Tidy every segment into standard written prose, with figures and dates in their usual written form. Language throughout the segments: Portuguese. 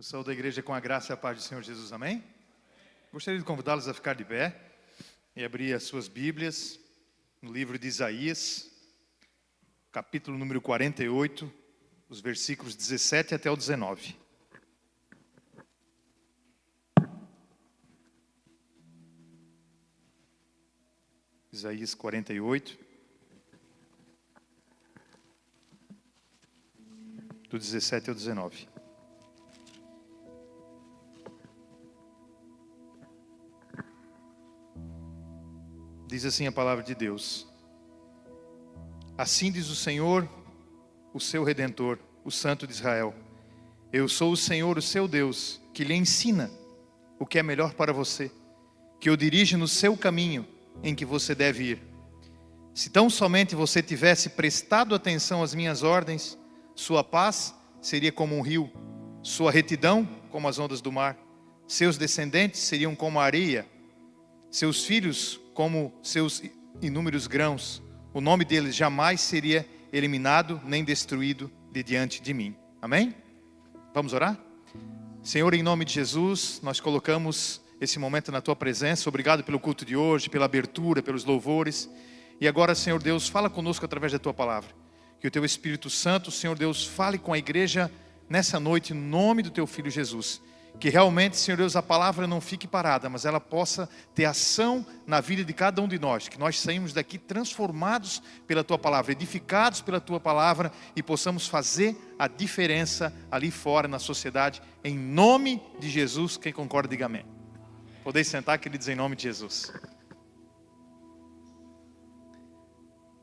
Saúde da igreja com a graça e a paz do Senhor Jesus, amém? Gostaria de convidá-los a ficar de pé e abrir as suas Bíblias no livro de Isaías, capítulo número 48, os versículos 17 até o 19. Isaías 48, do 17 ao 19. Diz assim a palavra de Deus: Assim diz o Senhor, o seu Redentor, o Santo de Israel: Eu sou o Senhor, o seu Deus, que lhe ensina o que é melhor para você, que o dirige no seu caminho em que você deve ir. Se tão somente você tivesse prestado atenção às minhas ordens, sua paz seria como um rio, sua retidão como as ondas do mar. Seus descendentes seriam como a areia, seus filhos como seus inúmeros grãos. O nome deles jamais seria eliminado nem destruído de diante de mim. Amém? Vamos orar? Senhor, em nome de Jesus, nós colocamos esse momento na Tua presença. Obrigado pelo culto de hoje, pela abertura, pelos louvores. E agora, Senhor Deus, fala conosco através da Tua palavra. Que o Teu Espírito Santo, Senhor Deus, fale com a igreja nessa noite, em nome do Teu Filho Jesus. Que realmente, Senhor Deus, a palavra não fique parada, mas ela possa ter ação na vida de cada um de nós. Que nós saímos daqui transformados pela Tua palavra, edificados pela Tua palavra e possamos fazer a diferença ali fora na sociedade. Em nome de Jesus, quem concorda, diga amém. Podeis sentar, queridos, em nome de Jesus.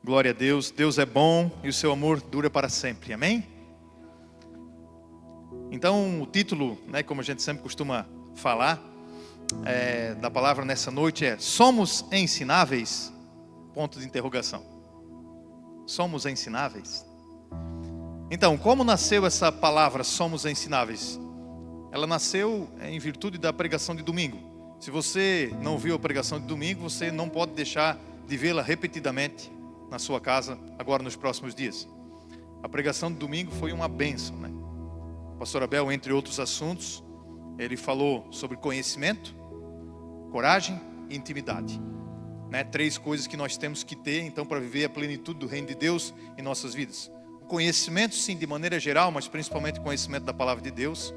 Glória a Deus. Deus é bom e o seu amor dura para sempre. Amém? Então, o título, como a gente sempre costuma falar, da palavra nessa noite é: Somos ensináveis? Ponto de interrogação. Somos ensináveis? Então, como nasceu essa palavra, somos ensináveis? Ela nasceu em virtude da pregação de domingo. Se você não viu a pregação de domingo, você não pode deixar de vê-la repetidamente na sua casa, agora nos próximos dias. A pregação de domingo foi uma bênção, O pastor Abel, entre outros assuntos, ele falou sobre conhecimento, coragem e intimidade. 3 coisas que nós temos que ter, então, para viver a plenitude do reino de Deus em nossas vidas. O conhecimento, sim, de maneira geral, mas principalmente o conhecimento da palavra de Deus.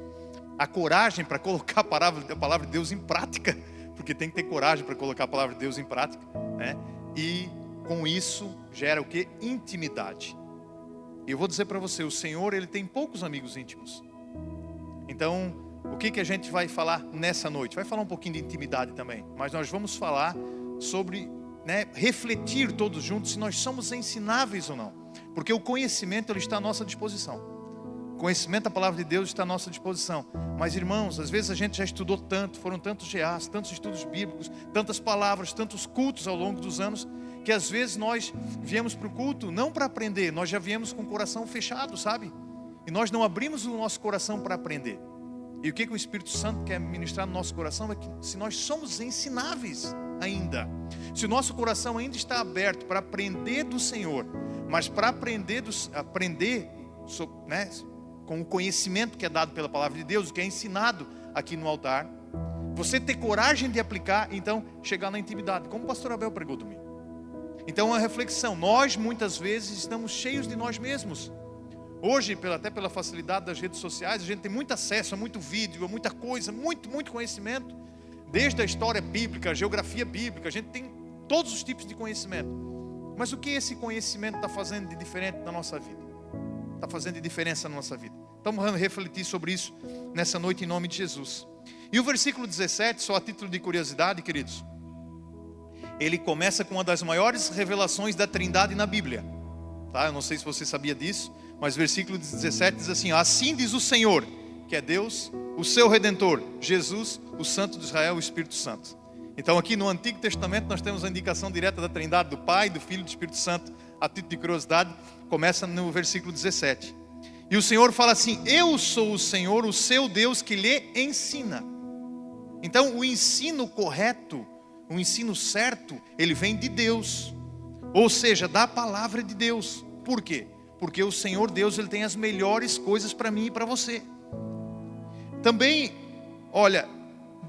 A coragem para colocar a palavra de Deus em prática, porque tem que ter coragem para colocar a palavra de Deus em prática, E com isso gera o quê? Intimidade. E eu vou dizer para você, o Senhor, Ele tem poucos amigos íntimos. Então, o que a gente vai falar nessa noite? Vai falar um pouquinho de intimidade também, mas nós vamos falar sobre, refletir todos juntos se nós somos ensináveis ou não. Porque o conhecimento, ele está à nossa disposição. O conhecimento da palavra de Deus está à nossa disposição. Mas, irmãos, às vezes a gente já estudou tanto, foram tantos GAs, tantos estudos bíblicos, tantas palavras, tantos cultos ao longo dos anos, que às vezes nós viemos para o culto não para aprender, nós já viemos com o coração fechado, sabe? E nós não abrimos o nosso coração para aprender. E o que o Espírito Santo quer ministrar no nosso coração é que se nós somos ensináveis ainda, se o nosso coração ainda está aberto para aprender do Senhor, mas para aprender com o conhecimento que é dado pela palavra de Deus, o que é ensinado aqui no altar, você ter coragem de aplicar, então chegar na intimidade, como o pastor Abel pregou domingo. Então, uma reflexão: nós muitas vezes estamos cheios de nós mesmos. Hoje, até pela facilidade das redes sociais, a gente tem muito acesso a muito vídeo, a muita coisa, muito conhecimento. Desde a história bíblica, a geografia bíblica, a gente tem todos os tipos de conhecimento. Mas o que esse conhecimento está fazendo de diferente na nossa vida? Está fazendo de diferença na nossa vida? Então vamos refletir sobre isso nessa noite em nome de Jesus. E o versículo 17, só a título de curiosidade, queridos, ele começa com uma das maiores revelações da Trindade na Bíblia. Eu não sei se você sabia disso, mas o versículo 17 diz assim: Assim diz o Senhor, que é Deus, o seu Redentor, Jesus, o Santo de Israel, o Espírito Santo. Então aqui no Antigo Testamento nós temos a indicação direta da Trindade, do Pai, do Filho e do Espírito Santo. A título de curiosidade, começa no versículo 17. E o Senhor fala assim: Eu sou o Senhor, o seu Deus, que lhe ensina. Então o ensino correto, o ensino certo, ele vem de Deus. Ou seja, da palavra de Deus. Por quê? Porque o Senhor Deus, Ele tem as melhores coisas para mim e para você. Também, olha,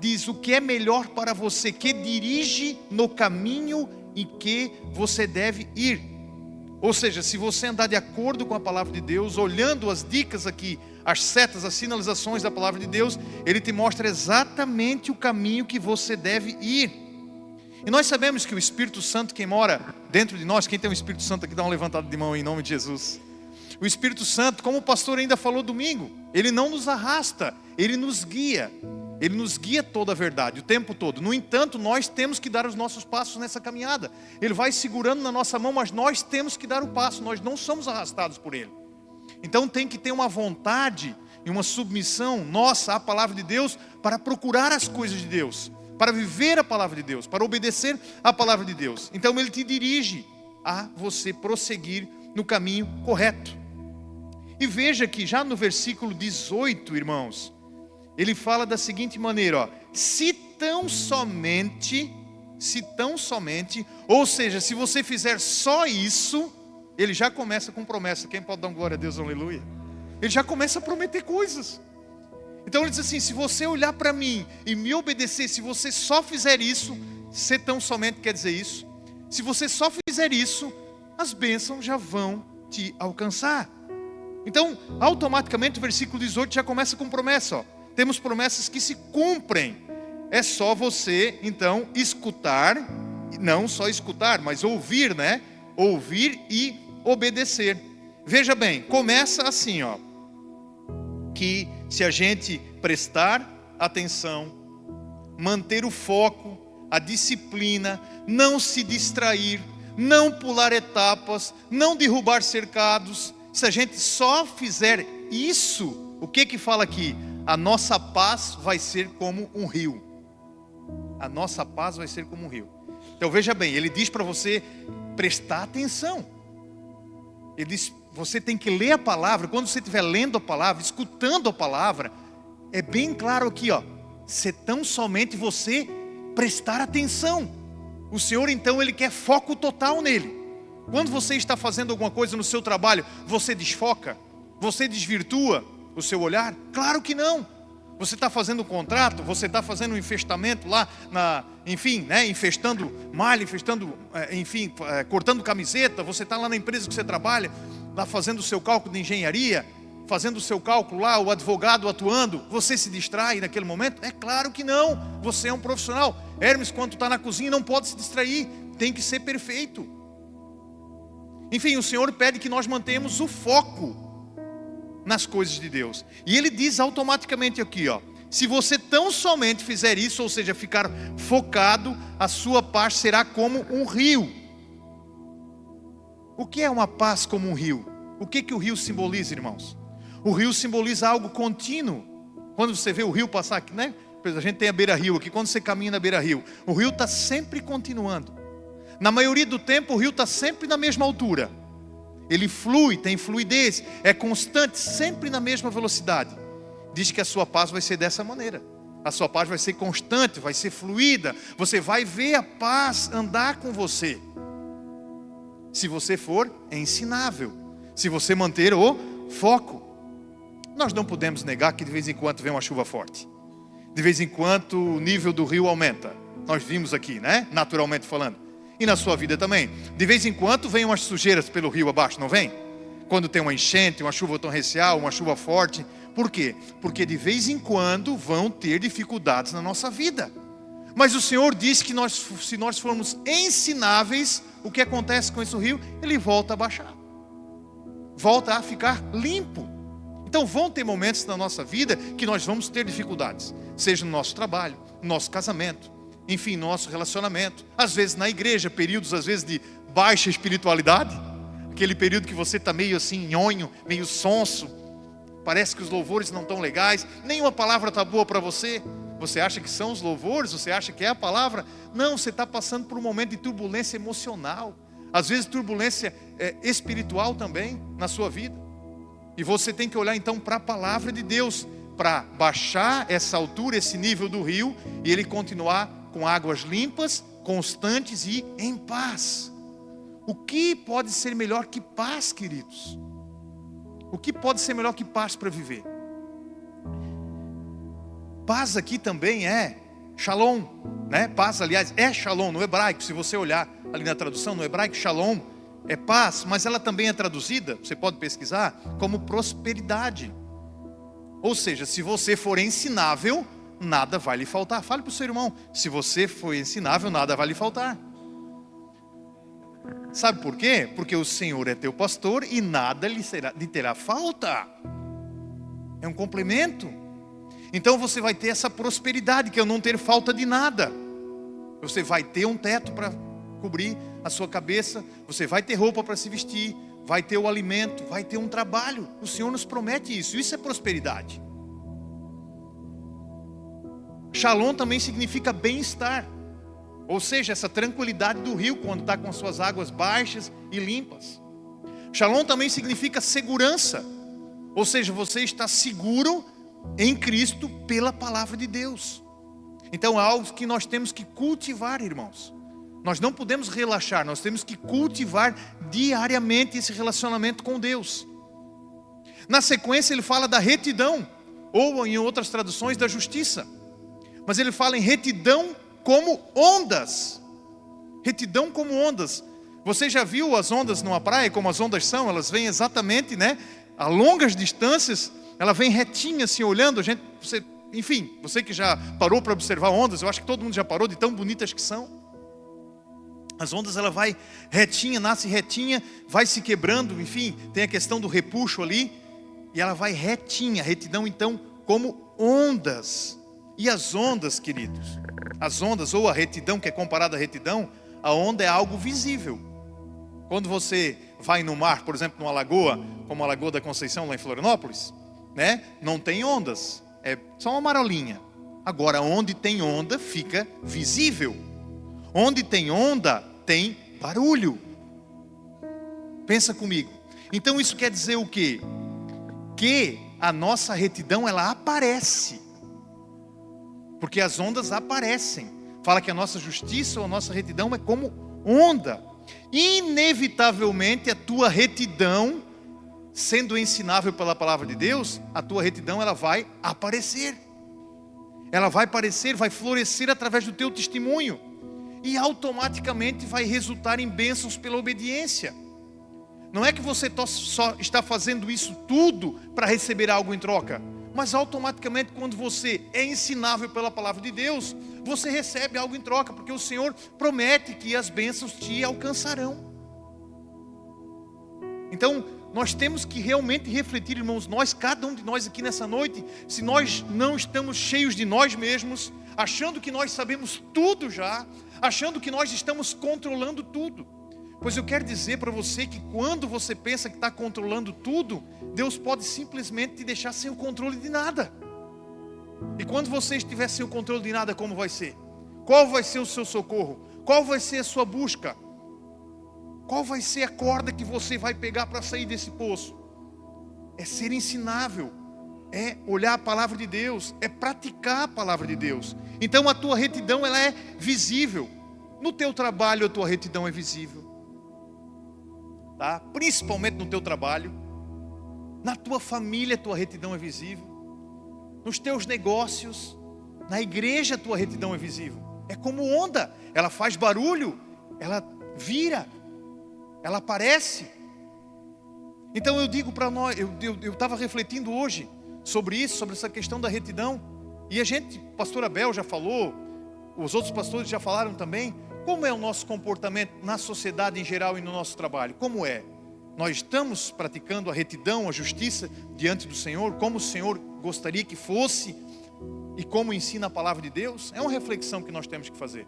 diz o que é melhor para você, que dirige no caminho em que você deve ir. Ou seja, se você andar de acordo com a palavra de Deus, olhando as dicas aqui, as setas, as sinalizações da palavra de Deus, Ele te mostra exatamente o caminho que você deve ir. E nós sabemos que o Espírito Santo, quem mora dentro de nós, quem tem o Espírito Santo aqui, dá uma levantada de mão em nome de Jesus. O Espírito Santo, como o pastor ainda falou domingo, ele não nos arrasta, ele nos guia. Ele nos guia toda a verdade, o tempo todo. No entanto, nós temos que dar os nossos passos nessa caminhada. Ele vai segurando na nossa mão, mas nós temos que dar o passo. Nós não somos arrastados por Ele. Então tem que ter uma vontade e uma submissão nossa à palavra de Deus para procurar as coisas de Deus, para viver a palavra de Deus, para obedecer a palavra de Deus. Então Ele te dirige a você prosseguir no caminho correto. E veja que já no versículo 18, irmãos, ele fala da seguinte maneira, ó, se tão somente, ou seja, se você fizer só isso, ele já começa com promessa. Quem pode dar um glória a Deus, aleluia? Ele já começa a prometer coisas. Então ele diz assim, se você olhar para mim e me obedecer, se você só fizer isso, se tão somente quer dizer isso, se você só fizer isso, as bênçãos já vão te alcançar. Então, automaticamente o versículo 18 já começa com promessa, ó. Temos promessas que se cumprem. É só você, então, escutar, não só escutar, mas ouvir, né? Ouvir e obedecer. Veja bem, começa assim, ó. Que se a gente prestar atenção, manter o foco, a disciplina, não se distrair, não pular etapas, não derrubar cercados, se a gente só fizer isso, o que fala aqui? A nossa paz vai ser como um rio. A nossa paz vai ser como um rio. Então veja bem, ele diz para você prestar atenção. Ele diz, você tem que ler a palavra. Quando você estiver lendo a palavra, escutando a palavra, é bem claro aqui, ó, se tão somente você prestar atenção. O Senhor então, Ele quer foco total nele. Quando você está fazendo alguma coisa no seu trabalho, você desfoca? Você desvirtua o seu olhar? Claro que não. Você está fazendo um contrato, você está fazendo um infestamento lá, enfim, né, infestando malha, cortando camiseta, você está lá na empresa que você trabalha, lá fazendo o seu cálculo de engenharia, fazendo o seu cálculo lá, o advogado atuando, você se distrai naquele momento? É claro que não, você é um profissional. Hermes, quando está na cozinha, não pode se distrair, tem que ser perfeito. Enfim, o Senhor pede que nós mantenhamos o foco nas coisas de Deus. E Ele diz automaticamente aqui, ó, se você tão somente fizer isso, ou seja, ficar focado, a sua paz será como um rio. O que é uma paz como um rio? O que o rio simboliza, irmãos? O rio simboliza algo contínuo. Quando você vê o rio passar aqui, né? A gente tem a beira-rio aqui, quando você caminha na beira-rio, o rio está sempre continuando. Na maioria do tempo, o rio está sempre na mesma altura. Ele flui, tem fluidez, é constante, sempre na mesma velocidade. Diz que a sua paz vai ser dessa maneira. A sua paz vai ser constante, vai ser fluida. Você vai ver a paz andar com você. Se você for ensinável. Se você manter o foco. Nós não podemos negar que de vez em quando vem uma chuva forte. De vez em quando o nível do rio aumenta. Nós vimos aqui, né? Naturalmente falando. E na sua vida também. De vez em quando vem umas sujeiras pelo rio abaixo, não vem? Quando tem uma enchente, uma chuva torrencial, uma chuva forte. Por quê? Porque de vez em quando vão ter dificuldades na nossa vida. Mas o Senhor diz que se nós formos ensináveis, o que acontece com esse rio? Ele volta a baixar. Volta a ficar limpo. Então vão ter momentos na nossa vida que nós vamos ter dificuldades. Seja no nosso trabalho, no nosso casamento, enfim, nosso relacionamento, às vezes na igreja, períodos às vezes de baixa espiritualidade, aquele período que você está meio assim, nhonho, meio sonso, parece que os louvores não estão legais, nenhuma palavra está boa para você, você acha que são os louvores, você acha que é a palavra, não, você está passando por um momento de turbulência emocional, às vezes turbulência espiritual também na sua vida, e você tem que olhar então para a palavra de Deus, para baixar essa altura, esse nível do rio, e ele continuar com águas limpas, constantes e em paz. O que pode ser melhor que paz, queridos? O que pode ser melhor que paz para viver? Paz aqui também é shalom, né? Paz, aliás, é shalom no hebraico. Se você olhar ali na tradução, no hebraico, shalom é paz, mas ela também é traduzida, você pode pesquisar, como prosperidade. Ou seja, se você for ensinável, nada vai lhe faltar. Fale para o seu irmão, se você for ensinável, nada vai lhe faltar. Sabe por quê? Porque o Senhor é teu pastor e nada lhe terá falta. É um complemento. Então você vai ter essa prosperidade, que é não ter falta de nada. Você vai ter um teto para cobrir a sua cabeça, você vai ter roupa para se vestir, vai ter o alimento, vai ter um trabalho. O Senhor nos promete isso. Isso é prosperidade. Shalom também significa bem-estar. Ou seja, essa tranquilidade do rio quando está com suas águas baixas e limpas. Shalom também significa segurança. Ou seja, você está seguro em Cristo pela palavra de Deus. Então é algo que nós temos que cultivar, irmãos. Nós não podemos relaxar, nós temos que cultivar diariamente esse relacionamento com Deus. Na sequência ele fala da retidão, ou em outras traduções da justiça. Mas ele fala em retidão como ondas. Retidão como ondas. Você já viu as ondas numa praia, como as ondas são? Elas vêm exatamente, né, a longas distâncias. Ela vem retinha assim, olhando. Enfim, você que já parou para observar ondas, eu acho que todo mundo já parou, de tão bonitas que são. As ondas, ela vai retinha, nasce retinha, vai se quebrando, enfim, tem a questão do repuxo ali, e ela vai retinha. Retidão então como ondas. E as ondas, queridos, as ondas, ou a retidão, que é comparada à retidão, a onda é algo visível. Quando você vai no mar, por exemplo, numa lagoa, como a Lagoa da Conceição lá em Florianópolis, né? Não tem ondas, é só uma marolinha. Agora, onde tem onda, fica visível. Onde tem onda, tem barulho. Pensa comigo. Então isso quer dizer o quê? Que a nossa retidão, ela aparece. Porque as ondas aparecem. Fala que a nossa justiça ou a nossa retidão é como onda. Inevitavelmente a tua retidão, sendo ensinável pela palavra de Deus, a tua retidão ela vai aparecer. Ela vai aparecer, vai florescer através do teu testemunho. E automaticamente vai resultar em bênçãos pela obediência. Não é que você só está fazendo isso tudo para receber algo em troca. Mas automaticamente quando você é ensinável pela palavra de Deus, você recebe algo em troca. Porque o Senhor promete que as bênçãos te alcançarão. Então nós temos que realmente refletir, irmãos, cada um de nós aqui nessa noite, se nós não estamos cheios de nós mesmos, achando que nós sabemos tudo já, achando que nós estamos controlando tudo. Pois eu quero dizer para você que quando você pensa que está controlando tudo, Deus pode simplesmente te deixar sem o controle de nada. E quando você estiver sem o controle de nada, como vai ser? Qual vai ser o seu socorro? Qual vai ser a sua busca? Qual vai ser a corda que você vai pegar para sair desse poço? É ser ensinável, é olhar a palavra de Deus, é praticar a palavra de Deus. Então a tua retidão ela é visível. No teu trabalho a tua retidão é visível. Tá? Principalmente no teu trabalho. Na tua família a tua retidão é visível. Nos teus negócios, na igreja a tua retidão é visível. É como onda, ela faz barulho, ela vira, ela aparece. Então eu digo para nós, eu estava refletindo hoje sobre isso, sobre essa questão da retidão. E a gente, pastor Abel já falou, os outros pastores já falaram também. Como é o nosso comportamento na sociedade em geral e no nosso trabalho? Como é? Nós estamos praticando a retidão, a justiça diante do Senhor, como o Senhor gostaria que fosse e como ensina a palavra de Deus? É uma reflexão que nós temos que fazer.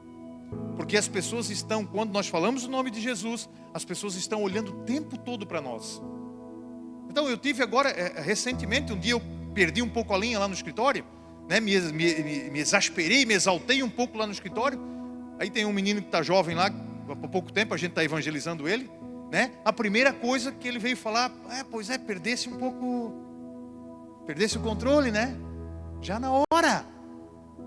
Porque as pessoas estão, quando nós falamos o nome de Jesus, as pessoas estão olhando o tempo todo para nós. Então eu tive agora, recentemente, um dia eu perdi um pouco a linha lá no escritório, né? me exasperei, me exaltei um pouco lá no escritório. Aí tem um menino que está jovem lá, há pouco tempo a gente está evangelizando ele, né? A primeira coisa que ele veio falar, perdesse um pouco, perdesse o controle, né? Já na hora.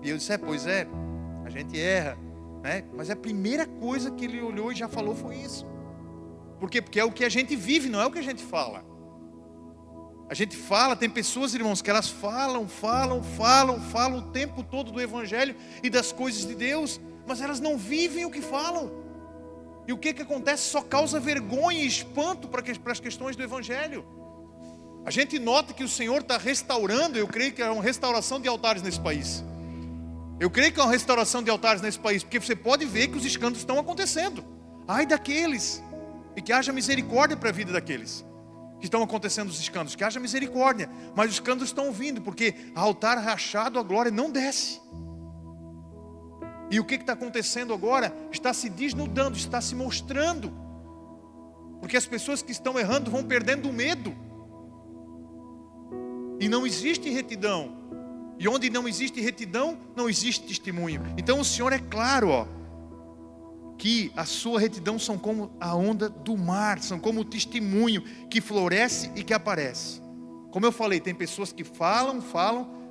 E eu disse, a gente erra, né? Mas a primeira coisa que ele olhou e já falou foi isso. Por quê? Porque é o que a gente vive, não é o que a gente fala. A gente fala, tem pessoas, irmãos, que elas falam o tempo todo do Evangelho e das coisas de Deus, mas elas não vivem o que falam. E o que acontece? Só causa vergonha e espanto para as questões do Evangelho. A gente nota que o Senhor está restaurando, eu creio que é uma restauração de altares nesse país. Eu creio que é uma restauração de altares nesse país, porque você pode ver que os escândalos estão acontecendo. Ai daqueles, e que haja misericórdia para a vida daqueles que estão acontecendo os escândalos, que haja misericórdia, mas os escândalos estão vindo, porque altar rachado a glória não desce. E o que está acontecendo agora? Está se desnudando, está se mostrando, porque as pessoas que estão errando vão perdendo o medo, e não existe retidão, e onde não existe retidão, não existe testemunho. Então o Senhor é claro, que a sua retidão são como a onda do mar, são como o testemunho que floresce e que aparece. Como eu falei, tem pessoas que falam,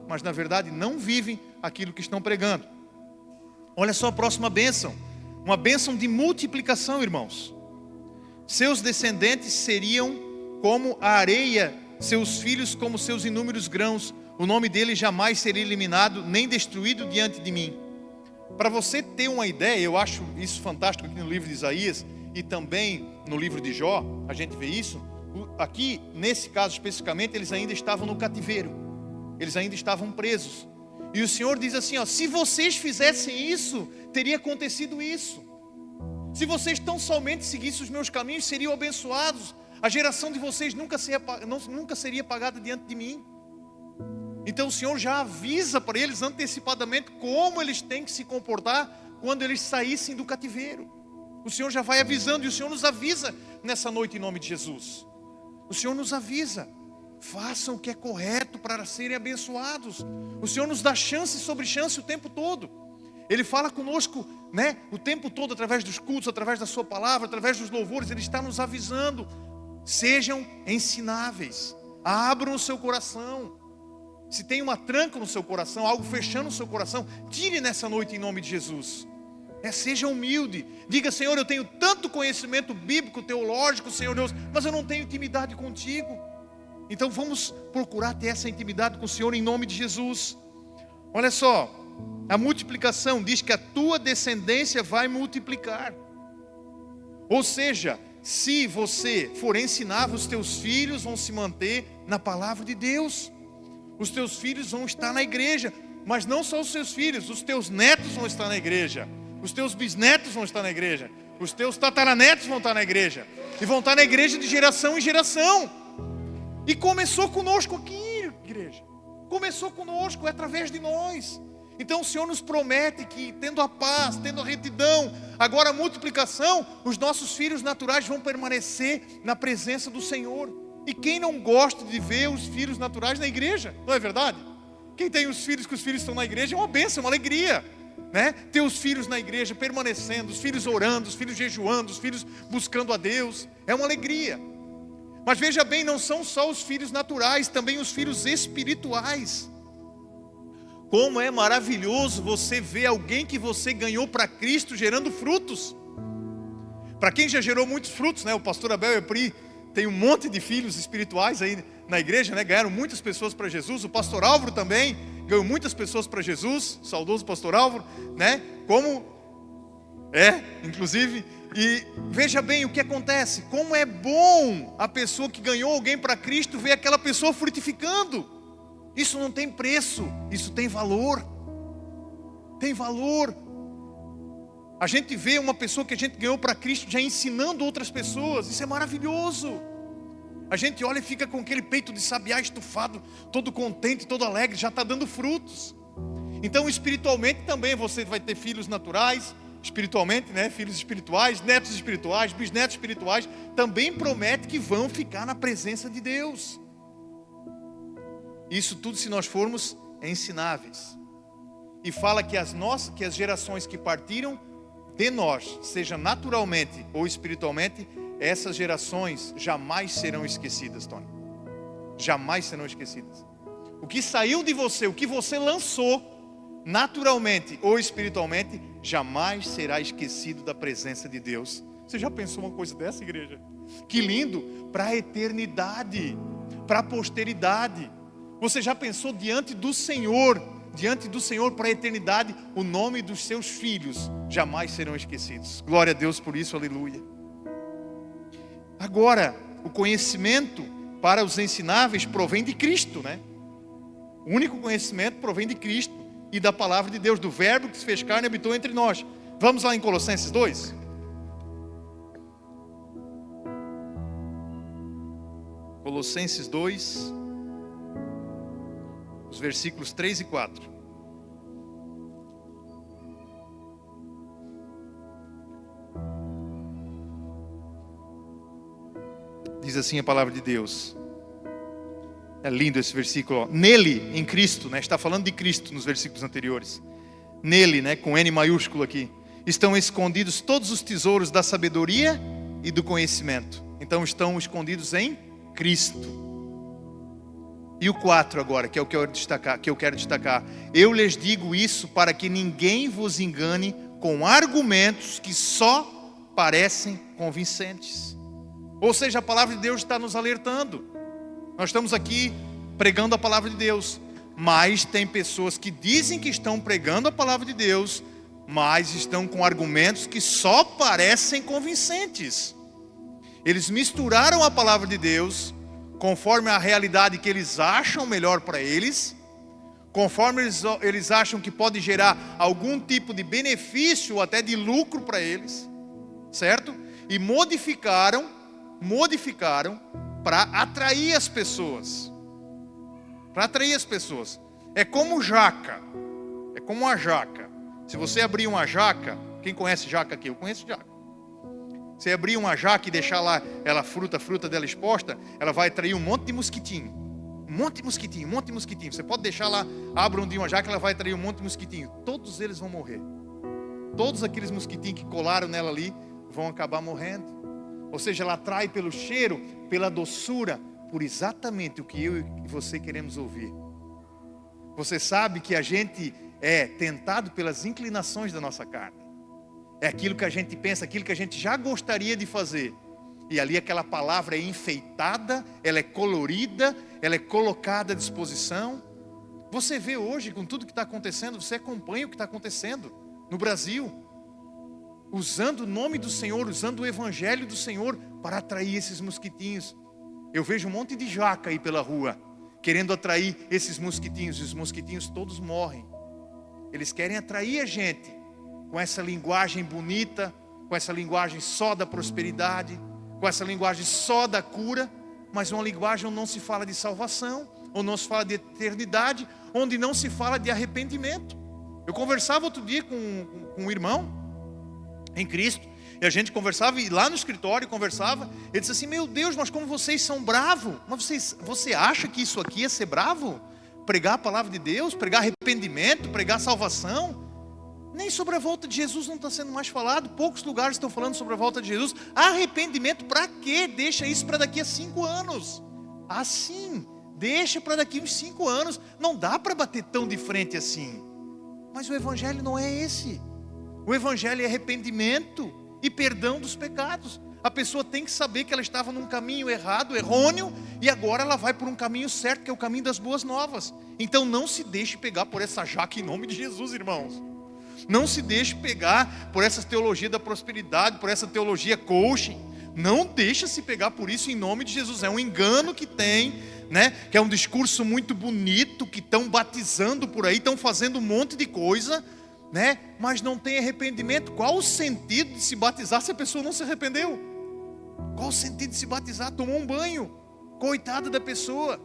mas na verdade não vivem aquilo que estão pregando. Olha só a próxima bênção, uma bênção de multiplicação, irmãos. Seus descendentes seriam como a areia, seus filhos como seus inúmeros grãos. O nome dele jamais seria eliminado, nem destruído diante de mim. Para você ter uma ideia, eu acho isso fantástico aqui no livro de Isaías e também no livro de Jó, a gente vê isso. Aqui, nesse caso especificamente, eles ainda estavam no cativeiro, eles ainda estavam presos. E o Senhor diz assim, se vocês fizessem isso, teria acontecido isso. Se vocês tão somente seguissem os meus caminhos, seriam abençoados. A geração de vocês nunca seria pagada diante de mim. Então o Senhor já avisa para eles antecipadamente como eles têm que se comportar quando eles saíssem do cativeiro. O Senhor já vai avisando, e o Senhor nos avisa nessa noite em nome de Jesus. O Senhor nos avisa, façam o que é correto para serem abençoados. O Senhor nos dá chance sobre chance o tempo todo. Ele fala conosco, o tempo todo, através dos cultos, através da sua palavra, através dos louvores. Ele está nos avisando, sejam ensináveis, abram o seu coração. Se tem uma tranca no seu coração, algo fechando no seu coração, tire nessa noite em nome de Jesus. Seja humilde, diga, Senhor, eu tenho tanto conhecimento bíblico, teológico, Senhor Deus, mas eu não tenho intimidade contigo. Então vamos procurar ter essa intimidade com o Senhor em nome de Jesus. Olha só, a multiplicação diz que a tua descendência vai multiplicar. Ou seja, se você for ensinável, os teus filhos vão se manter na palavra de Deus. Os teus filhos vão estar na igreja, mas não só os seus filhos, os teus netos vão estar na igreja, os teus bisnetos vão estar na igreja, os teus tataranetos vão estar na igreja, e vão estar na igreja de geração em geração. E começou conosco aqui, igreja, começou conosco, é através de nós. Então o Senhor nos promete que, tendo a paz, tendo a retidão, agora a multiplicação, os nossos filhos naturais vão permanecer na presença do Senhor. E quem não gosta de ver os filhos naturais na igreja, não é verdade? Quem tem os filhos, que os filhos estão na igreja, é uma bênção, é uma alegria, Ter os filhos na igreja permanecendo, os filhos orando, os filhos jejuando, os filhos buscando a Deus, é uma alegria. Mas veja bem, não são só os filhos naturais, também os filhos espirituais. Como é maravilhoso você ver alguém que você ganhou para Cristo gerando frutos. Para quem já gerou muitos frutos, o pastor Abel Epri tem um monte de filhos espirituais aí na igreja, ganharam muitas pessoas para Jesus. O pastor Álvaro também ganhou muitas pessoas para Jesus, saudoso pastor Álvaro, inclusive. E veja bem o que acontece, como é bom a pessoa que ganhou alguém para Cristo ver aquela pessoa frutificando. Isso não tem preço, isso tem valor. Tem valor. A gente vê uma pessoa que a gente ganhou para Cristo já ensinando outras pessoas, isso é maravilhoso. A gente olha e fica com aquele peito de sabiá estufado, todo contente, todo alegre, já está dando frutos. Então espiritualmente também você vai ter filhos naturais, espiritualmente, filhos espirituais, netos espirituais, bisnetos espirituais, também promete que vão ficar na presença de Deus. Isso tudo se nós formos ensináveis. E fala que as gerações que partiram de nós, seja naturalmente ou espiritualmente, essas gerações jamais serão esquecidas, Tony. Jamais serão esquecidas. O que saiu de você, o que você lançou, naturalmente ou espiritualmente, jamais será esquecido da presença de Deus. Você já pensou uma coisa dessa, igreja? Que lindo, para a eternidade. para a posteridade. Você já pensou diante do Senhor para a eternidade, o nome dos seus filhos jamais serão esquecidos. Glória a Deus por isso, aleluia. Agora, o conhecimento para os ensináveis provém de Cristo, né? O único conhecimento provém de Cristo e da palavra de Deus, do verbo que se fez carne e habitou entre nós. Vamos lá em Colossenses 2? Colossenses 2, os versículos 3 e 4. Diz assim a palavra de Deus. É lindo esse versículo, ó. Nele, em Cristo, né? Está falando de Cristo nos versículos anteriores. Nele, né? Com N maiúsculo aqui, estão escondidos todos os tesouros da sabedoria e do conhecimento. Então estão escondidos em Cristo. E o 4 agora, que é o que eu quero destacar. Eu lhes digo isso para que ninguém vos engane com argumentos que só parecem convincentes. Ou seja, a palavra de Deus está nos alertando. Nós estamos aqui pregando a palavra de Deus, mas tem pessoas que dizem que estão pregando a palavra de Deus, mas estão com argumentos que só parecem convincentes. Eles misturaram a palavra de Deus conforme a realidade que eles acham melhor para eles, conforme eles acham que pode gerar algum tipo de benefício ou até de lucro para eles, certo? E modificaram para atrair as pessoas. Para atrair as pessoas. É como jaca. É como uma jaca. Se você abrir uma jaca, quem conhece jaca aqui? Eu conheço jaca. Se abrir uma jaca e deixar lá ela a fruta dela exposta, ela vai atrair um monte de mosquitinho. Um monte de mosquitinho. Você pode deixar lá, abra um dia uma jaca, ela vai atrair um monte de mosquitinho. Todos eles vão morrer. Todos aqueles mosquitinhos que colaram nela ali vão acabar morrendo. Ou seja, ela atrai pelo cheiro, pela doçura, por exatamente o que eu e você queremos ouvir. Você sabe que a gente é tentado pelas inclinações da nossa carne. É aquilo que a gente pensa, aquilo que a gente já gostaria de fazer. E ali aquela palavra é enfeitada, ela é colorida, ela é colocada à disposição. Você vê hoje com tudo que está acontecendo, você acompanha o que está acontecendo no Brasil. Usando o nome do Senhor, usando o evangelho do Senhor para atrair esses mosquitinhos. Eu vejo um monte de jaca aí pela rua, querendo atrair esses mosquitinhos, e os mosquitinhos todos morrem. Eles querem atrair a gente com essa linguagem bonita, com essa linguagem só da prosperidade, com essa linguagem só da cura, mas uma linguagem onde não se fala de salvação, onde não se fala de eternidade, onde não se fala de arrependimento. Eu conversava outro dia com um irmão em Cristo, e a gente conversava, e lá no escritório conversava, ele disse assim: meu Deus, mas como vocês são bravos, mas você acha que isso aqui é ser bravo? Pregar a palavra de Deus, pregar arrependimento, pregar salvação? Nem sobre a volta de Jesus não está sendo mais falado, poucos lugares estão falando sobre a volta de Jesus. Arrependimento para quê? Deixa isso para daqui a 5 anos, assim, deixa para daqui uns 5 anos, não dá para bater tão de frente assim. Mas o evangelho não é esse. O evangelho é arrependimento e perdão dos pecados. A pessoa tem que saber que ela estava num caminho errado, errôneo, e agora ela vai por um caminho certo, que é o caminho das boas novas. Então não se deixe pegar por essa jaca em nome de Jesus, irmãos. Não se deixe pegar por essa teologia da prosperidade, por essa teologia coaching. Não deixe se pegar por isso em nome de Jesus. É um engano que tem, né? Que é um discurso muito bonito, que estão batizando por aí, estão fazendo um monte de coisa, né? Mas não tem arrependimento. Qual o sentido de se batizar se a pessoa não se arrependeu? Qual o sentido de se batizar? Tomou um banho, coitada da pessoa.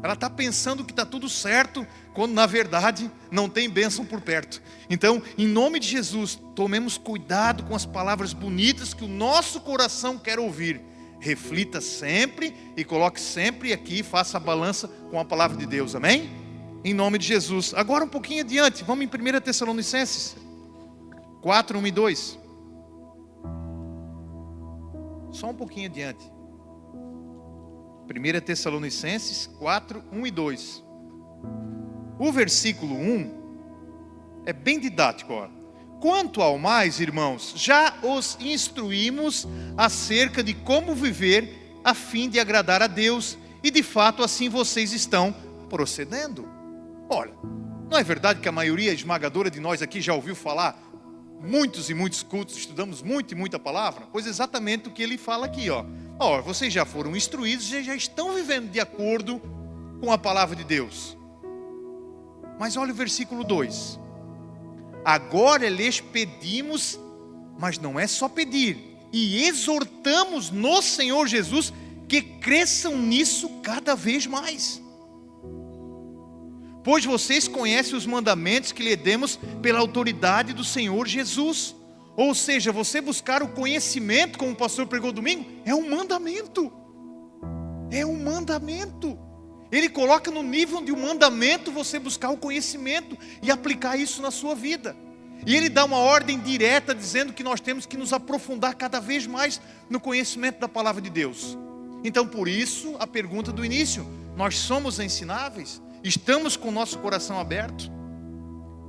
Ela está pensando que está tudo certo, quando na verdade não tem bênção por perto. Então, em nome de Jesus, tomemos cuidado com as palavras bonitas que o nosso coração quer ouvir. Reflita sempre e coloque sempre aqui, faça a balança com a palavra de Deus, amém? Em nome de Jesus. Agora um pouquinho adiante, vamos em 1 Tessalonicenses 4, 1 e 2. Só um pouquinho adiante. 1 Tessalonicenses 4, 1 e 2. O versículo 1 é bem didático. Ó. Quanto ao mais, irmãos, já os instruímos acerca de como viver a fim de agradar a Deus e de fato assim vocês estão procedendo. Olha, não é verdade que a maioria esmagadora de nós aqui já ouviu falar muitos e muitos cultos, estudamos muito e muita palavra? Pois exatamente o que ele fala aqui, ó. Vocês já foram instruídos, já estão vivendo de acordo com a palavra de Deus. Mas olha o versículo 2. Agora lhes pedimos, mas não é só pedir, e exortamos no Senhor Jesus que cresçam nisso cada vez mais. Pois vocês conhecem os mandamentos que lhe demos pela autoridade do Senhor Jesus. Ou seja, você buscar o conhecimento, como o pastor pregou domingo, é um mandamento. É um mandamento. Ele coloca no nível de um mandamento você buscar o conhecimento e aplicar isso na sua vida. E ele dá uma ordem direta dizendo que nós temos que nos aprofundar cada vez mais no conhecimento da palavra de Deus. Então por isso a pergunta do início: nós somos ensináveis? Estamos com o nosso coração aberto?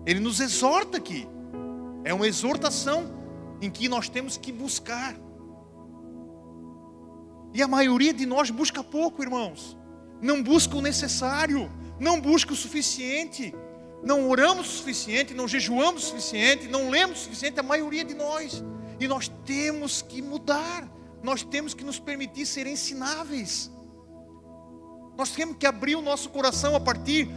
Ele nos exorta aqui. É uma exortação em que nós temos que buscar. E a maioria de nós busca pouco, irmãos. Não busca o necessário, não busca o suficiente, não oramos o suficiente, não jejuamos o suficiente, não lemos o suficiente, a maioria de nós. E nós temos que mudar, nós temos que nos permitir ser ensináveis. Nós temos que abrir o nosso coração a partir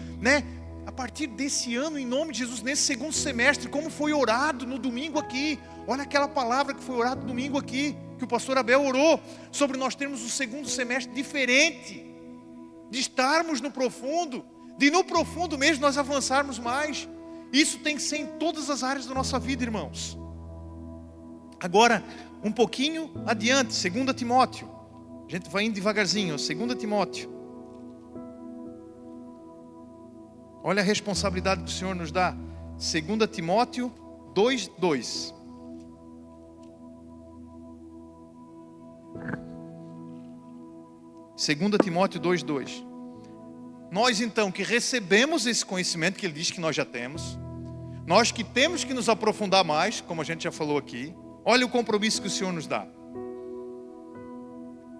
desse ano, em nome de Jesus, nesse segundo semestre, como foi orado no domingo aqui. Olha aquela palavra que foi orada no domingo aqui, que o pastor Abel orou, sobre nós termos um segundo semestre diferente, de estarmos no profundo, de no profundo mesmo nós avançarmos mais. Isso tem que ser em todas as áreas da nossa vida, irmãos. Agora, um pouquinho adiante, 2 Timóteo. A gente vai indo devagarzinho, 2 Timóteo. Olha a responsabilidade que o Senhor nos dá. 2 Timóteo 2:2. Segunda Timóteo 2:2. Nós então que recebemos esse conhecimento que ele diz que nós já temos, nós que temos que nos aprofundar mais, como a gente já falou aqui, olha o compromisso que o Senhor nos dá.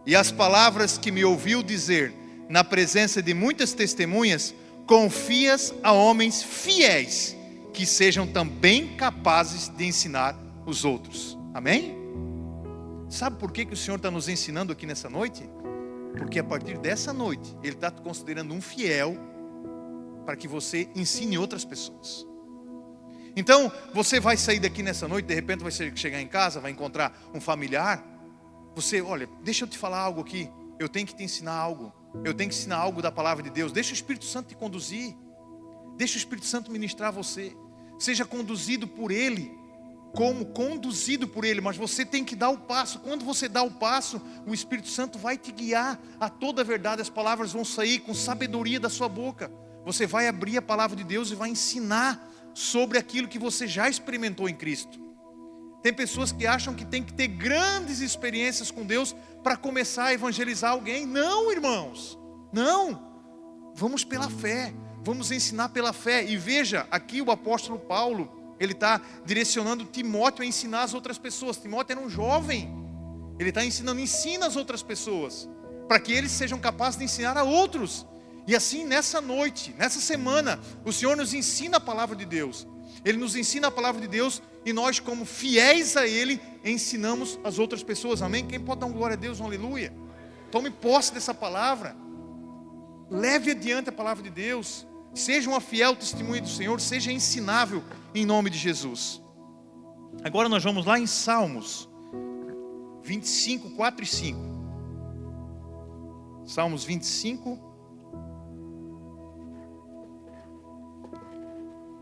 E as palavras que me ouviu dizer na presença de muitas testemunhas, confias a homens fiéis, que sejam também capazes de ensinar os outros. Amém? Sabe por que o Senhor está nos ensinando aqui nessa noite? Porque a partir dessa noite, Ele está te considerando um fiel, para que você ensine outras pessoas. Então, você vai sair daqui nessa noite, de repente vai chegar em casa, vai encontrar um familiar. Olha, deixa eu te falar algo aqui, eu tenho que te ensinar algo. Eu tenho que ensinar algo da palavra de Deus. Deixa o Espírito Santo te conduzir. Deixa o Espírito Santo ministrar você. Seja conduzido por Ele. Como conduzido por Ele. Mas você tem que dar o passo. Quando você dá o passo, o Espírito Santo vai te guiar a toda a verdade. As palavras vão sair com sabedoria da sua boca. Você vai abrir a palavra de Deus e vai ensinar sobre aquilo que você já experimentou em Cristo. Tem pessoas que acham que tem que ter grandes experiências com Deus para começar a evangelizar alguém. Não, irmãos, não. Vamos pela fé, vamos ensinar pela fé. E veja, aqui o apóstolo Paulo, ele está direcionando Timóteo a ensinar as outras pessoas. Timóteo era um jovem, ele está ensinando, ensina as outras pessoas, para que eles sejam capazes de ensinar a outros. E assim, nessa noite, nessa semana, o Senhor nos ensina a palavra de Deus. Ele nos ensina a palavra de Deus e nós, como fiéis a Ele, ensinamos as outras pessoas. Amém? Quem pode dar um glória a Deus, um aleluia? Tome posse dessa palavra. Leve adiante a palavra de Deus. Seja uma fiel testemunha do Senhor. Seja ensinável em nome de Jesus. Agora nós vamos lá em Salmos 25, 4 e 5. Salmos 25,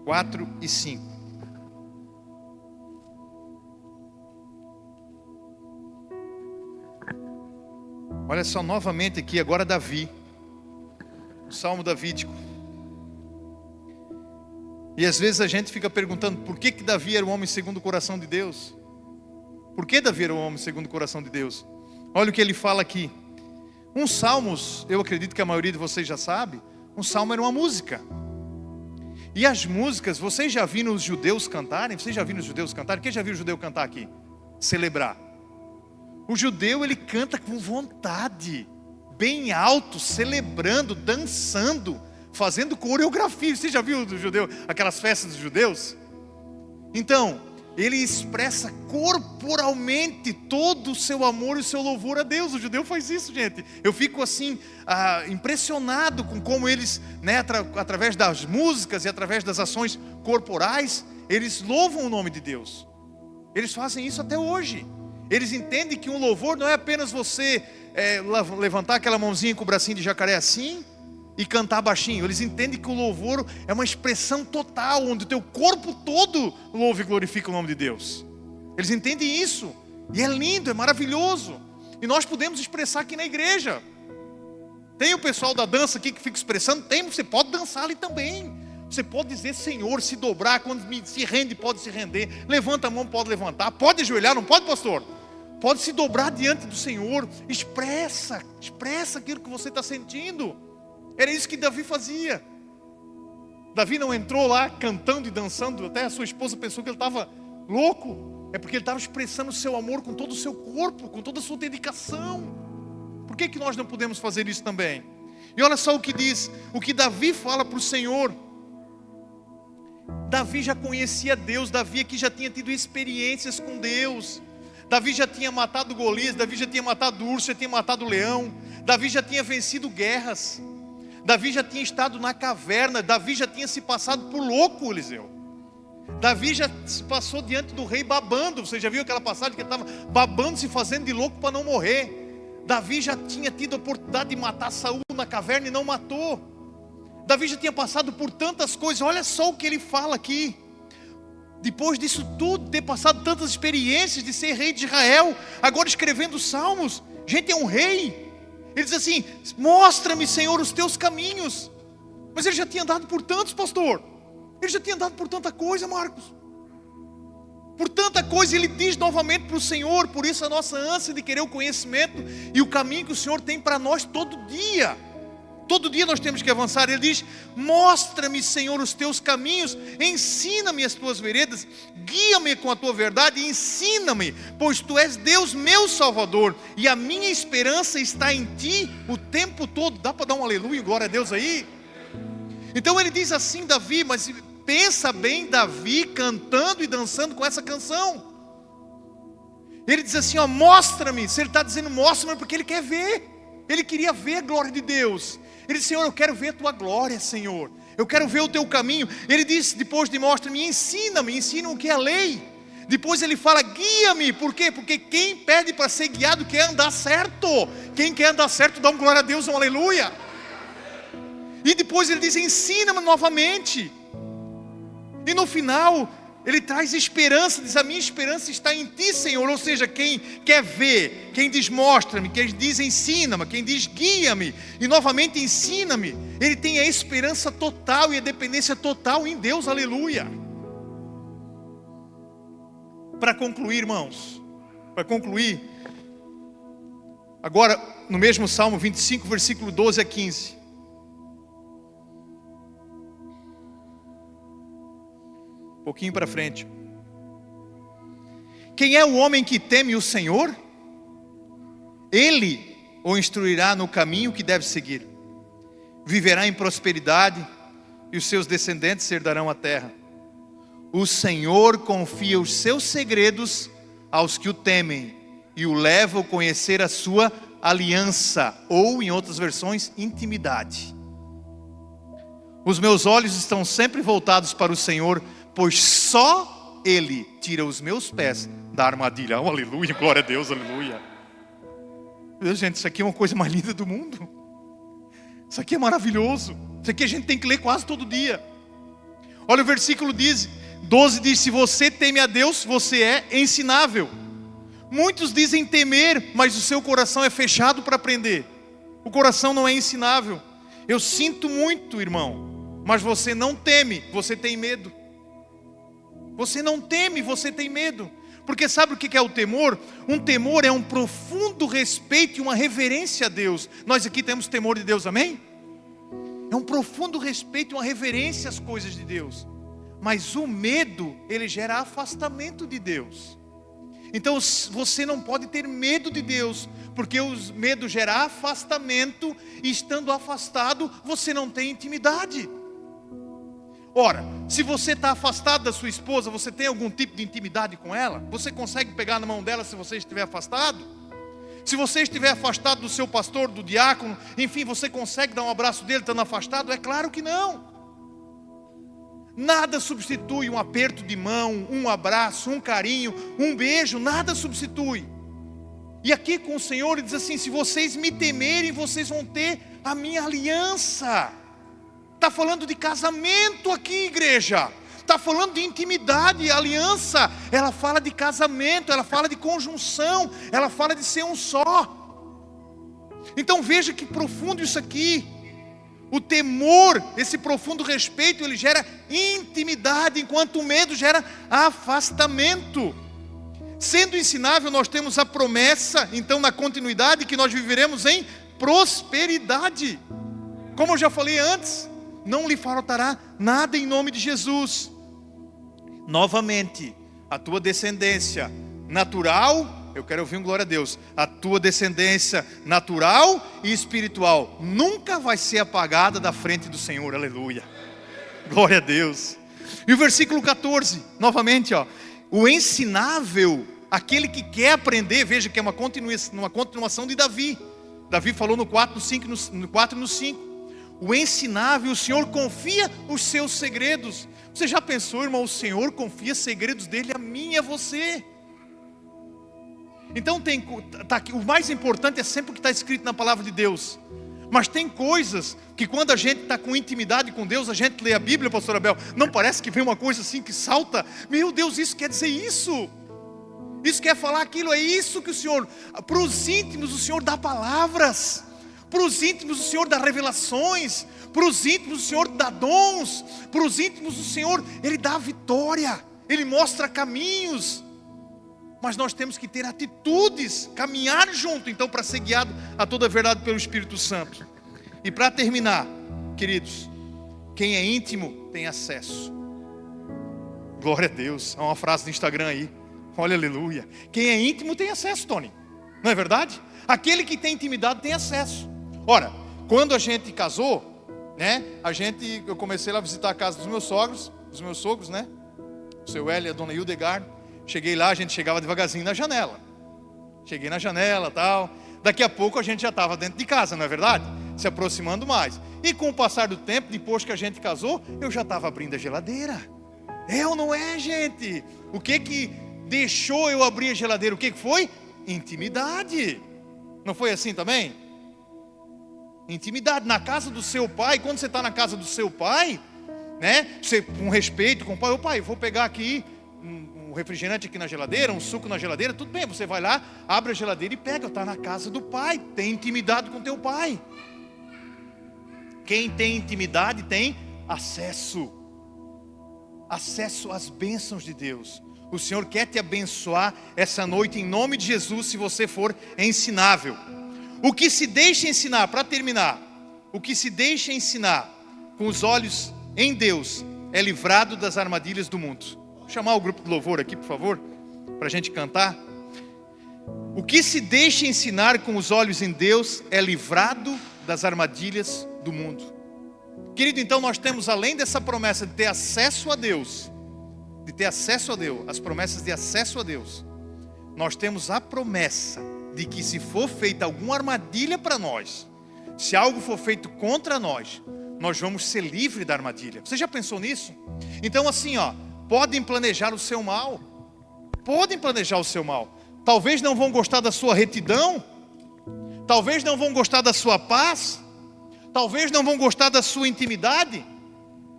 4 e 5. Olha só novamente aqui, agora Davi, o Salmo Davídico. E às vezes a gente fica perguntando, por que Davi era um homem segundo o coração de Deus? Por que Davi era um homem segundo o coração de Deus? Olha o que ele fala aqui. Um salmos, eu acredito que a maioria de vocês já sabe, um salmo era uma música. E as músicas, vocês já viram os judeus cantarem? Vocês já viram os judeus cantarem? Quem já viu o judeu cantar aqui? Celebrar. O judeu, ele canta com vontade, bem alto, celebrando, dançando, fazendo coreografia. Você já viu do judeu, aquelas festas dos judeus? Então, ele expressa corporalmente todo o seu amor e o seu louvor a Deus. O judeu faz isso, gente. Eu fico assim, impressionado com como eles, né, através das músicas e através das ações corporais, eles louvam o nome de Deus. Eles fazem isso até hoje. Eles entendem que um louvor não é apenas você levantar aquela mãozinha com o bracinho de jacaré assim e cantar baixinho. Eles entendem que o louvor é uma expressão total, onde o teu corpo todo louva e glorifica o nome de Deus. Eles entendem isso, e é lindo, é maravilhoso. E nós podemos expressar aqui na igreja. Tem o pessoal da dança aqui que fica expressando, você pode dançar ali também. Você pode dizer Senhor, se dobrar, quando se rende pode se render, levanta a mão, pode levantar, pode ajoelhar, não pode, pastor? Pode se dobrar diante do Senhor, expressa aquilo que você está sentindo. Era isso que Davi fazia. Davi não entrou lá cantando e dançando, até a sua esposa pensou que ele estava louco. É porque ele estava expressando o seu amor com todo o seu corpo, com toda a sua dedicação. Por que nós não podemos fazer isso também? E olha só o que diz, o que Davi fala para o Senhor. Davi já conhecia Deus, Davi aqui já tinha tido experiências com Deus. Davi já tinha matado Golias, Davi já tinha matado urso, já tinha matado leão. Davi já tinha vencido guerras. Davi já tinha estado na caverna, Davi já tinha se passado por louco, Eliseu. Davi já se passou diante do rei babando. Você já viu aquela passagem que ele estava babando, se fazendo de louco para não morrer. Davi já tinha tido a oportunidade de matar Saul na caverna e não matou. Davi já tinha passado por tantas coisas. Olha só o que ele fala aqui. Depois disso tudo, ter passado tantas experiências de ser rei de Israel, agora escrevendo salmos. Gente, é um rei. Ele diz assim, mostra-me, Senhor, os teus caminhos. Mas ele já tinha andado por tantos, pastor. Ele já tinha andado por tanta coisa, Marcos. Por tanta coisa, ele diz novamente para o Senhor. Por isso a nossa ânsia de querer o conhecimento e o caminho que o Senhor tem para nós todo dia. Todo dia nós temos que avançar. Ele diz, mostra-me, Senhor, os teus caminhos, ensina-me as tuas veredas, guia-me com a tua verdade e ensina-me, pois tu és Deus meu Salvador, e a minha esperança está em ti o tempo todo. Dá para dar um aleluia, glória a Deus aí? Então ele diz assim, Davi, mas pensa bem, Davi cantando e dançando com essa canção. Ele diz assim, ó, mostra-me. Se ele está dizendo mostra-me, porque ele quer ver. Ele queria ver a glória de Deus. Ele disse, Senhor, eu quero ver a tua glória, Senhor. Eu quero ver o teu caminho. Ele disse, depois de mostra-me, ensina-me, ensina o que é a lei. Depois ele fala, guia-me. Por quê? Porque quem pede para ser guiado quer andar certo. Quem quer andar certo, dá um glória a Deus, um aleluia. E depois ele diz, ensina-me novamente. E no final, ele traz esperança, diz, a minha esperança está em ti, Senhor. Ou seja, quem quer ver, quem diz mostra-me, quem diz ensina-me, quem diz guia-me, e novamente ensina-me, ele tem a esperança total e a dependência total em Deus, aleluia. Para concluir, irmãos, para concluir, agora no mesmo Salmo 25, versículo 12 a 15. Um pouquinho para frente. Quem é o homem que teme o Senhor? Ele o instruirá no caminho que deve seguir. Viverá em prosperidade e os seus descendentes herdarão a terra. O Senhor confia os seus segredos aos que o temem e o leva a conhecer a sua aliança, ou em outras versões, intimidade. Os meus olhos estão sempre voltados para o Senhor, pois só Ele tira os meus pés da armadilha. Oh, aleluia, glória a Deus, aleluia. Deus, gente, isso aqui é uma coisa mais linda do mundo. Isso aqui é maravilhoso. Isso aqui a gente tem que ler quase todo dia. Olha o versículo 12 diz, se você teme a Deus, você é ensinável. Muitos dizem temer, mas o seu coração é fechado para aprender. O coração não é ensinável. Eu sinto muito, irmão, mas você não teme, você tem medo. Você não teme, você tem medo. Porque sabe o que é o temor? Um temor é um profundo respeito e uma reverência a Deus. Nós aqui temos temor de Deus, amém? É um profundo respeito e uma reverência às coisas de Deus. Mas o medo, ele gera afastamento de Deus. Então você não pode ter medo de Deus, porque o medo gera afastamento, e estando afastado, você não tem intimidade. Ora, se você está afastado da sua esposa, você tem algum tipo de intimidade com ela? Você consegue pegar na mão dela se você estiver afastado? Se você estiver afastado do seu pastor, do diácono, enfim, você consegue dar um abraço dele estando afastado? É claro que não. Nada substitui um aperto de mão, um abraço, um carinho, um beijo, nada substitui. E aqui com o Senhor ele diz assim: se vocês me temerem, vocês vão ter a minha aliança. Está falando de casamento aqui, igreja. Está falando de intimidade, aliança. Ela fala de casamento, ela fala de conjunção, ela fala de ser um só. Então veja que profundo isso aqui. O temor, esse profundo respeito, ele gera intimidade, enquanto o medo gera afastamento. Sendo ensinável, nós temos a promessa, então, na continuidade, que nós viveremos em prosperidade. Como eu já falei antes, não lhe faltará nada em nome de Jesus. Novamente, a tua descendência natural, eu quero ouvir um glória a Deus, a tua descendência natural e espiritual nunca vai ser apagada da frente do Senhor, aleluia, glória a Deus. E o versículo 14, novamente, o ensinável, aquele que quer aprender, veja que é uma continuação de Davi. Davi falou no 4, no 4 e no 5. O ensinável, o Senhor confia os seus segredos. Você já pensou, irmão, o Senhor confia segredos dele a mim e a você. Então o mais importante é sempre o que está escrito na palavra de Deus. Mas tem coisas que quando a gente está com intimidade com Deus, a gente lê a Bíblia, pastor Abel, não parece que vem uma coisa assim que salta? Meu Deus, isso quer dizer isso. Isso quer falar aquilo, é isso que o Senhor... Para os íntimos o Senhor dá palavras. Para os íntimos o Senhor dá revelações. Para os íntimos o Senhor dá dons. Para os íntimos o Senhor, Ele dá vitória. Ele mostra caminhos. Mas nós temos que ter atitudes, caminhar junto, então, para ser guiado a toda a verdade pelo Espírito Santo. E para terminar, queridos, quem é íntimo tem acesso. Glória a Deus, há uma frase no Instagram aí, olha, aleluia. Quem é íntimo tem acesso, Tony, não é verdade? Aquele que tem intimidade tem acesso. Ora, quando a gente casou, né, eu comecei lá a visitar a casa dos meus sogros, né, o seu Hélio e a dona Hildegard. Cheguei lá, a gente chegava devagarzinho na janela. Cheguei na janela, tal. Daqui a pouco a gente já estava dentro de casa, não é verdade? Se aproximando mais. E com o passar do tempo, depois que a gente casou, eu já estava abrindo a geladeira. É ou não é, gente? O que deixou eu abrir a geladeira? O que foi? Intimidade. Não foi assim também? Intimidade. Na casa do seu pai, quando você está na casa do seu pai, né? Você, com respeito com o pai, ô pai, vou pegar aqui um refrigerante aqui na geladeira, um suco na geladeira, tudo bem, você vai lá, abre a geladeira e pega, está na casa do pai, tem intimidade com teu pai. Quem tem intimidade tem acesso às bênçãos de Deus. O Senhor quer te abençoar essa noite em nome de Jesus, se você for ensinável. O que se deixa ensinar, para terminar, o que se deixa ensinar com os olhos em Deus é livrado das armadilhas do mundo. Vou chamar o grupo de louvor aqui, por favor, para a gente cantar. O que se deixa ensinar com os olhos em Deus é livrado das armadilhas do mundo. Querido, então nós temos, além dessa promessa de ter acesso a Deus, as promessas de acesso a Deus, nós temos a promessa de que se for feita alguma armadilha para nós, se algo for feito contra nós, nós vamos ser livres da armadilha. Você já pensou nisso? Então assim, podem planejar o seu mal. Talvez não vão gostar da sua retidão. Talvez não vão gostar da sua paz. Talvez não vão gostar da sua intimidade.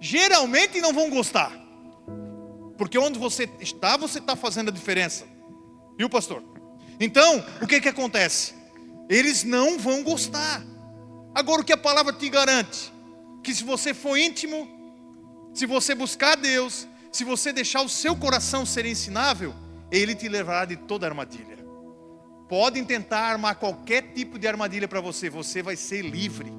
Geralmente não vão gostar. Porque onde você está fazendo a diferença. Viu, pastor? Então, o que acontece? Eles não vão gostar. Agora, o que a palavra te garante? Que se você for íntimo, se você buscar Deus, se você deixar o seu coração ser ensinável, Ele te levará de toda armadilha. Podem tentar armar qualquer tipo de armadilha para você, você vai ser livre.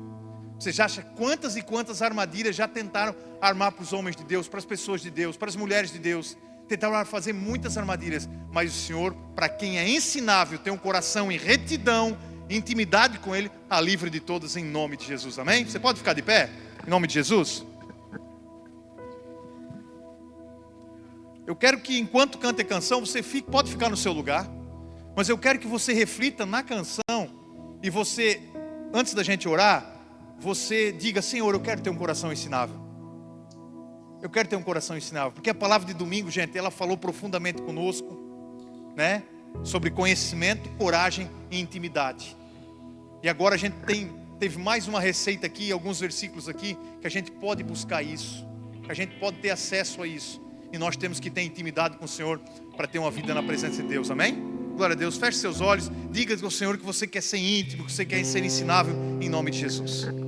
Você já acha quantas e quantas armadilhas já tentaram armar para os homens de Deus, para as pessoas de Deus, para as mulheres de Deus? tentaram fazer muitas armadilhas, mas o Senhor, para quem é ensinável, tem um coração em retidão, intimidade com Ele, a livre de todas, em nome de Jesus, amém? Você pode ficar de pé, em nome de Jesus? Eu quero que enquanto canta a canção, você pode ficar no seu lugar, mas eu quero que você reflita na canção, e você, antes da gente orar, você diga: Senhor, eu quero ter um coração ensinável. Eu quero ter um coração ensinável, porque a palavra de domingo, gente, ela falou profundamente conosco, né? Sobre conhecimento, coragem e intimidade. E agora a gente teve mais uma receita aqui, alguns versículos aqui, que a gente pode buscar isso, que a gente pode ter acesso a isso. E nós temos que ter intimidade com o Senhor para ter uma vida na presença de Deus, amém? Glória a Deus, feche seus olhos, diga ao Senhor que você quer ser íntimo, que você quer ser ensinável, em nome de Jesus.